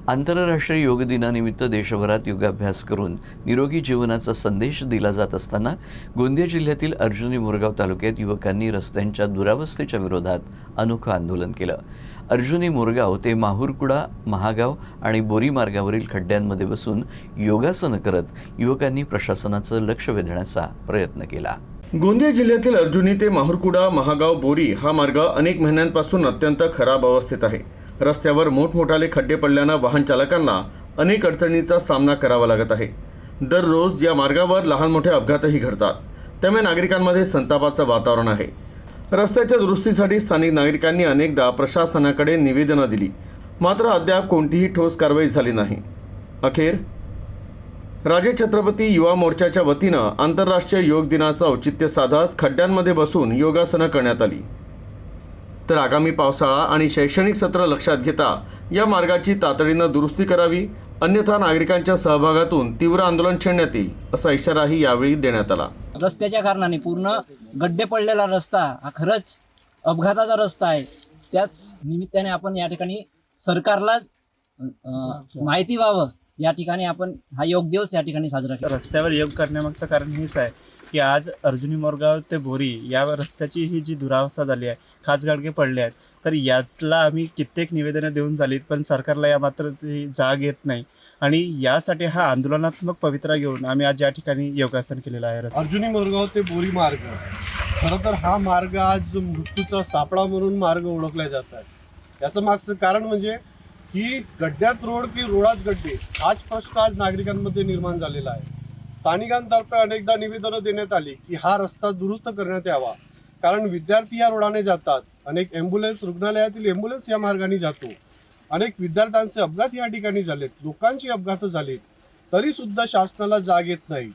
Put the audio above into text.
आंतरराष्ट्रीय योग दिनानिमित्त देशभरात योगाभ्यास करून निरोगी जीवनाचा संदेश दिला जात असताना गोंदिया जिल्ह्यातील अर्जुनी मोरगाव तालुक्यात युवकांनी रस्त्यांच्या दुरावस्थेच्या विरोधात अनोखं आंदोलन केलं। अर्जुनी मोरगाव ते माहुरकुडा, महागाव आणि बोरी मार्गावरील खड्ड्यांमध्ये बसून योगासनं करत युवकांनी प्रशासनाचं लक्ष वेधण्याचा प्रयत्न केला। गोंदिया जिल्ह्यातील अर्जुनी ते माहुरकुडा, महागाव, बोरी हा मार्ग अनेक महिन्यांपासून अत्यंत खराब अवस्थेत आहे। रस्त्यावर मोठमोठाले खड्डे पडल्यानं वाहन चालकांना अनेक अडचणींचा सामना करावा लागत आहे। दररोज या मार्गावर लहान मोठे अपघातही घडतात, त्यामुळे नागरिकांमध्ये संतापाचं वातावरण आहे। रस्त्याच्या दुरुस्तीसाठी स्थानिक नागरिकांनी अनेकदा प्रशासनाकडे निवेदनं दिली, मात्र अद्याप कोणतीही ठोस कारवाई झाली नाही। अखेर राजे छत्रपती युवा मोर्चाच्या वतीनं आंतरराष्ट्रीय योग दिनाचं औचित्य साधत खड्ड्यांमध्ये बसून योगासनं करण्यात आली। तर आगामी पावसाळा आणि शैक्षणिक सत्र लक्षात घेता या मार्गाची तातडीनं दुरुस्ती करावी, अन्यथा नागरिकांच्या सहभागातून तीव्र आंदोलन छेडण्यात येईल असा इशाराही यावेळी देण्यात आला। रस्त्याच्या कारणाने पूर्ण गड्डे पडलेला रस्ता हा खरंच अपघाताचा रस्ता आहे। त्याच निमित्ताने आपण या ठिकाणी सरकारला माहिती व्हावं, या ठिकाणी आपण हा योग दिवस या ठिकाणी साजरा केला। रस्त्यावर योग करण्यामागचं कारण हेच आहे की आज अर्जुनी मोरगाव ते बोरी या रस्त्याची ही जी दुरावस्था झाली आहे, खाचगाडगे पडले आहेत, तर यातला आम्ही कित्येक निवेदनं देऊन झालीत, पण सरकारला या मात्र जाग येत नाही आणि यासाठी हा आंदोलनात्मक पवित्रा घेऊन आम्ही आज या ठिकाणी योगासन केलेलं आहे। अर्जुनी मोरगाव ते बोरी मार्ग, खरं तर हा मार्ग आज मृत्यूचा सापळा म्हणून मार्ग ओळखला जात आहे। याचं मागचं कारण म्हणजे की गड्ड्यात रोड की रोडात गड्डे हाच प्रश्न आज नागरिकांमध्ये निर्माण झालेला आहे। स्थानिकांतर्फे अनेकदा निवेदनं देण्यात आली की हा रस्ता दुरुस्त करण्यात यावा, कारण विद्यार्थी या रोडाने जातात, अनेक ॲम्ब्युलन्स, रुग्णालयातील ॲम्ब्युलन्स या मार्गाने जातो, अनेक विद्यार्थ्यांचे अपघात या ठिकाणी झालेत, लोकांची अपघात झालीत, तरीसुद्धा शासनाला जाग येत नाही।